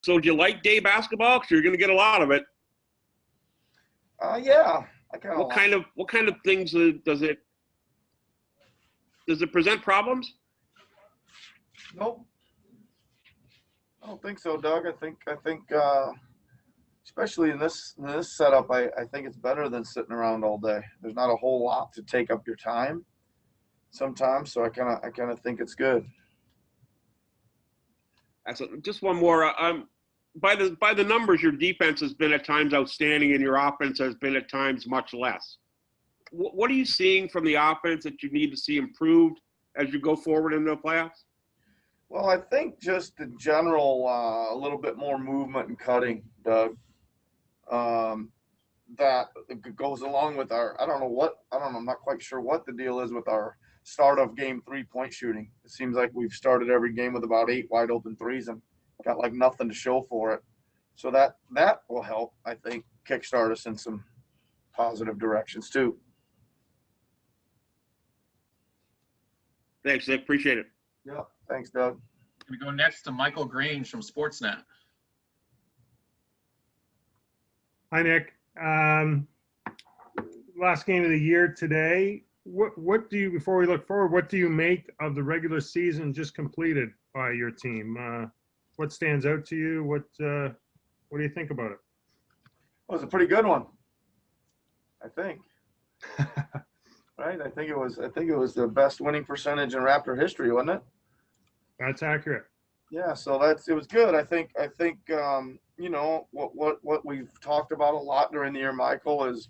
So do you like day basketball? Because you're going to get a lot of it. Yeah, I kind of. What kind of things does it present problems? Nope. I don't think so, Doug. I think especially in this setup, I think it's better than sitting around all day. There's not a whole lot to take up your time sometimes, so I kind of think it's good. Just one more. By the numbers, your defense has been at times outstanding, and your offense has been at times much less. What are you seeing from the offense that you need to see improved as you go forward into the playoffs? Well, I think just the general a little bit more movement and cutting, Doug. That goes along with our. I'm not quite sure what the deal is with our start of game 3-point shooting. It seems like we've started every game with about 8 wide open threes and got like nothing to show for it. So that will help, I think, kickstart us in some positive directions too. Thanks, Nick. Appreciate it. Yeah, thanks, Doug. We go next to Michael Grange from Sportsnet. Hi, Nick. Last game of the year today. What do you, before we look forward, what do you make of the regular season just completed by your team? What stands out to you? What do you think about it? Well, it was a pretty good one, I think. Right? I think it was the best winning percentage in Raptor history, wasn't it? That's accurate. Yeah, so it was good. I think you know what we've talked about a lot during the year, Michael, is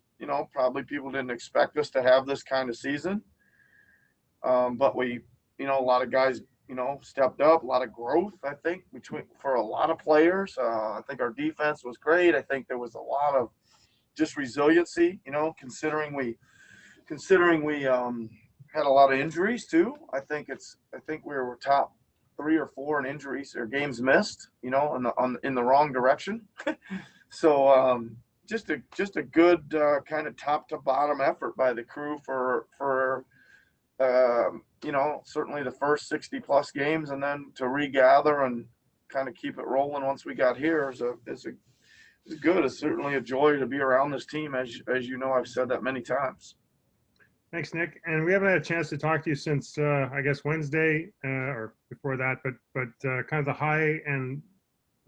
probably people didn't expect us to have this kind of season, but we a lot of guys stepped up, a lot of growth. I think for a lot of players. I think our defense was great. I think there was a lot of just resiliency. Considering we had a lot of injuries too. I think we were top 3 or 4 in injuries or games missed, in the wrong direction. So just a good kind of top to bottom effort by the crew for certainly the first 60 plus games, and then to regather and kind of keep it rolling once we got here is good. It's certainly a joy to be around this team, as you know, I've said that many times. Thanks, Nick. And we haven't had a chance to talk to you since I guess Wednesday or before that, but kind of the high and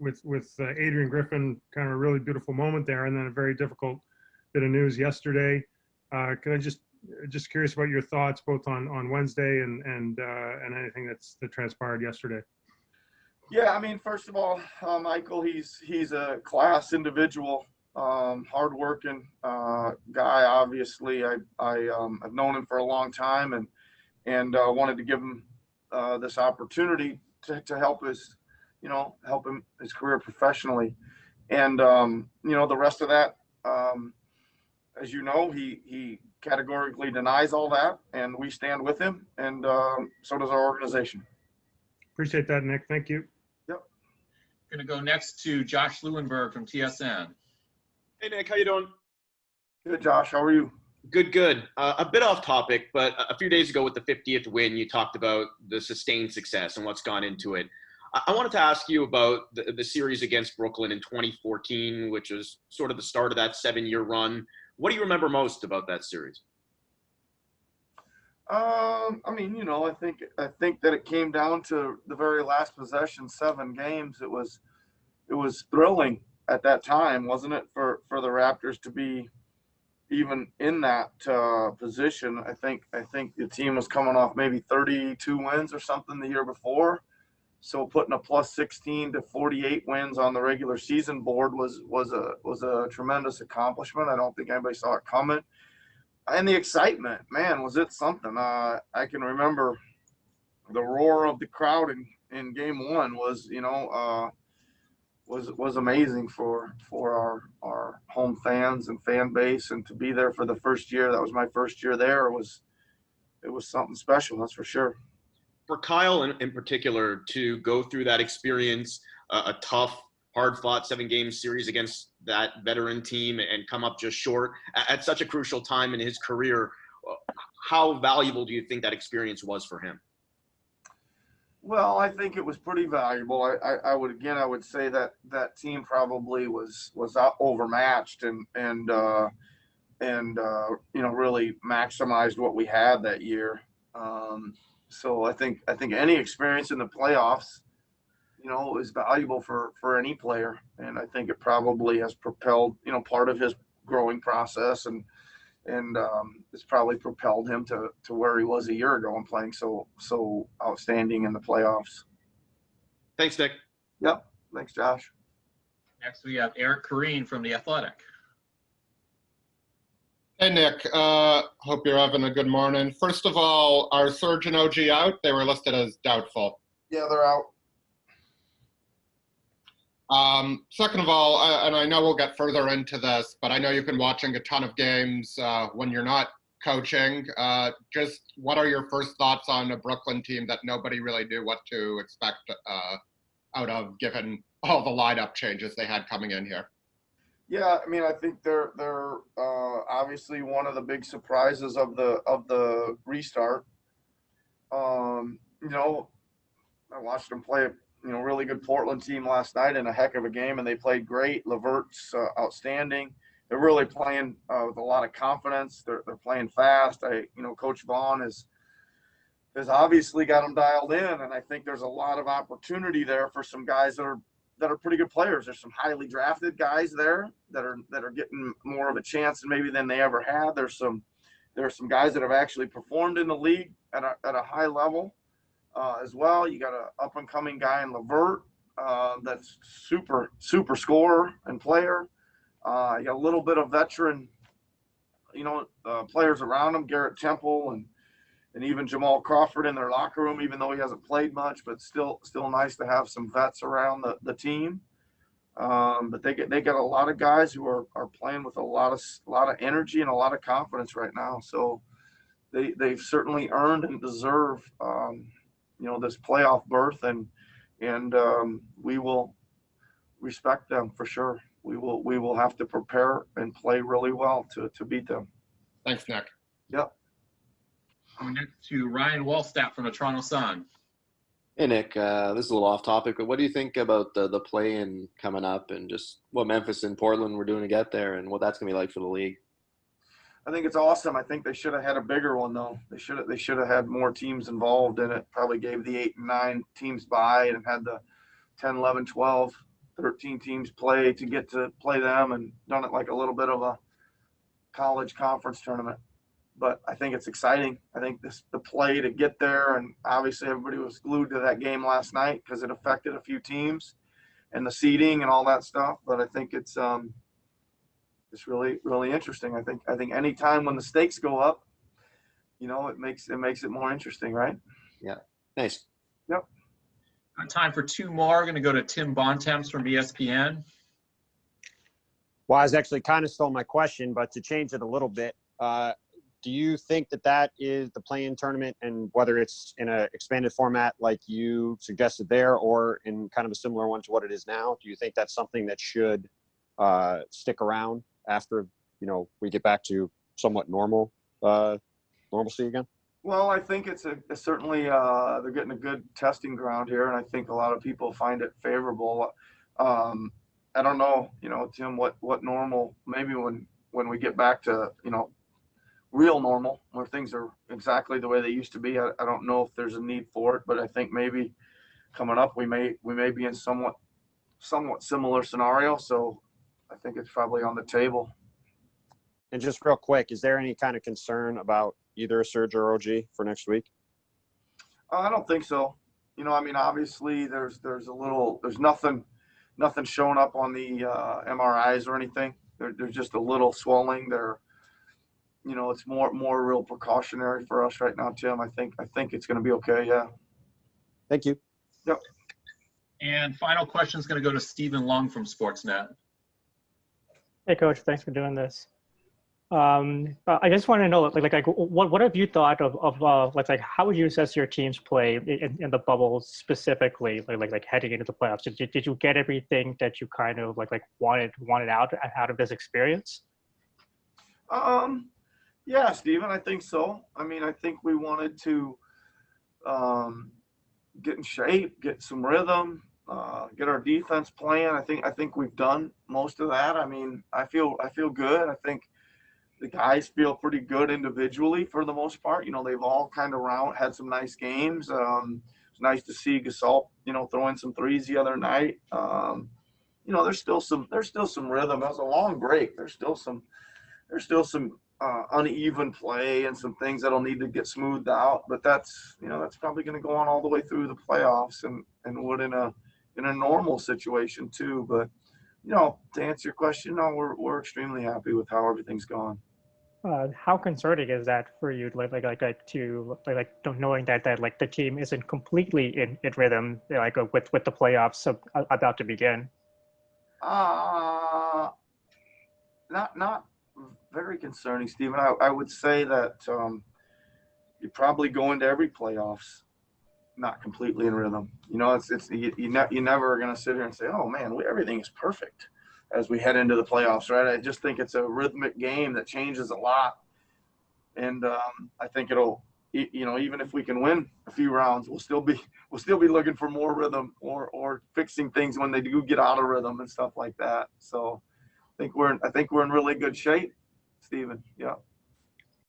with Adrian Griffin, kind of a really beautiful moment there, and then a very difficult bit of news yesterday. Could I just curious about your thoughts both on Wednesday and anything that transpired yesterday? Yeah, I mean, first of all, Michael, he's a class individual. Hardworking guy. Obviously, I've known him for a long time, and wanted to give him this opportunity to help his career professionally. And the rest of that, as you know, he categorically denies all that, and we stand with him, and so does our organization. Appreciate that, Nick. Thank you. Yep. Going to go next to Josh Lewenberg from TSN. Hey, Nick, how you doing? Good, Josh. How are you? Good. A bit off topic, but a few days ago with the 50th win, you talked about the sustained success and what's gone into it. I wanted to ask you about the series against Brooklyn in 2014, which was sort of the start of that 7-year run. What do you remember most about that series? I think that it came down to the very last possession, 7 games. It was thrilling at that time, wasn't it, for the Raptors to be even in that position? I think the team was coming off maybe 32 wins or something the year before, so putting a plus 16 to 48 wins on the regular season board was a tremendous accomplishment. I don't think anybody saw it coming, and the excitement, man, was it something? I can remember the roar of the crowd in game 1 was amazing for our home fans and fan base, and to be there for the first year. That was my first year there. It was something special, that's for sure. For Kyle in particular, to go through that experience, a tough, hard-fought 7-game series against that veteran team and come up just short at such a crucial time in his career, how valuable do you think that experience was for him? Well, I think it was pretty valuable. I would say that that team probably was overmatched and really maximized what we had that year. So I think any experience in the playoffs, is valuable for any player, and I think it probably has propelled part of his growing process, and it's probably propelled him to where he was a year ago and playing so outstanding in the playoffs. Thanks, Nick. Yep. Thanks, Josh. Next, we have Eric Corrine from The Athletic. Hey, Nick. Hope you're having a good morning. First of all, are Serge and OG out? They were listed as doubtful. Yeah, they're out. Second of all, and I know we'll get further into this, but I know you've been watching a ton of games when you're not coaching. Just what are your first thoughts on a Brooklyn team that nobody really knew what to expect out of, given all the lineup changes they had coming in here? Yeah, I mean, I think they're obviously one of the big surprises of the restart. I watched them play a really good Portland team last night in a heck of a game, and they played great. LeVert's outstanding. They're really playing with a lot of confidence. They're playing fast. Coach Vaughn has obviously got them dialed in, and I think there's a lot of opportunity there for some guys that are pretty good players. There's some highly drafted guys there that are getting more of a chance maybe than they ever had. There are some guys that have actually performed in the league at a high level as well. You got an up and coming guy in LeVert that's super scorer and player. You got a little bit of veteran, players around him, Garrett Temple and even Jamal Crawford in their locker room, even though he hasn't played much, but still nice to have some vets around the team. But they got a lot of guys who are playing with a lot of energy and a lot of confidence right now. So they've certainly earned and deserve this playoff berth, and we will respect them for sure. We will have to prepare and play really well to beat them. Thanks, Nick. Yep. Next to Ryan Wallstatt from the Toronto Sun. Hey, Nick, this is a little off topic, but what do you think about the play-in coming up and just what Memphis and Portland were doing to get there and what that's going to be like for the league? I think it's awesome. I think they should have had a bigger one, though. They should have had more teams involved in it. Probably gave the 8 and 9 teams by and had the 10, 11, 12, 13 teams play to get to play them, and done it like a little bit of a college conference tournament. But I think it's exciting. I think the play to get there, and obviously everybody was glued to that game last night because it affected a few teams and the seeding and all that stuff. But I think it's really, really interesting. I think any time when the stakes go up, it makes it more interesting, right? Yeah. Nice. Yep. Time for 2 more. Going to go to Tim Bontemps from ESPN. Wise actually kind of stole my question, but to change it a little bit, do you think that is the play-in tournament, and whether it's in an expanded format like you suggested there or in kind of a similar one to what it is now, do you think that's something that should stick around after, we get back to somewhat normalcy again? Well, I think it's certainly they're getting a good testing ground here, and I think a lot of people find it favorable. I don't know, Tim, what normal, maybe when we get back to, real normal, where things are exactly the way they used to be. I don't know if there's a need for it, but I think maybe coming up we may be in somewhat similar scenario. So I think it's probably on the table. And just real quick, is there any kind of concern about either Serge or OG for next week? I don't think so. Obviously there's nothing showing up on the MRIs or anything. There's just a little swelling there. It's more real precautionary for us right now, Tim. I think it's going to be okay. Yeah. Thank you. Yep. And final question is going to go to Stephen Lung from Sportsnet. Hey, Coach. Thanks for doing this. I just want to know, what have you thought of how would you assess your team's play in the bubble specifically, like heading into the playoffs? Did you get everything that you kind of wanted out of this experience? Yeah, Steven, I think so. I think we wanted to, get in shape, get some rhythm, get our defense playing. I think we've done most of that. I mean, I feel good. I think the guys feel pretty good individually for the most part. You know, they've all kind of had some nice games. It's nice to see Gasol, you know, throw in some threes the other night. You know, there's still some rhythm. That was a long break. There's still some uneven play and some things that'll need to get smoothed out. But that's probably going to go on all the way through the playoffs and would in a normal situation too. But you know, to answer your question, no, we're extremely happy with how everything's gone. How concerning is that for you, knowing that like the team isn't completely in rhythm, like with the playoffs about to begin? Not very concerning, Stephen. I would say that you probably go into every playoffs not completely in rhythm. You know, you never are going to sit here and say, oh man, everything is perfect as we head into the playoffs, right? I just think it's a rhythmic game that changes a lot, and I think it'll, you know, even if we can win a few rounds, we'll still be looking for more rhythm or fixing things when they do get out of rhythm and stuff like that. So I think we're in really good shape, Stephen. Yeah.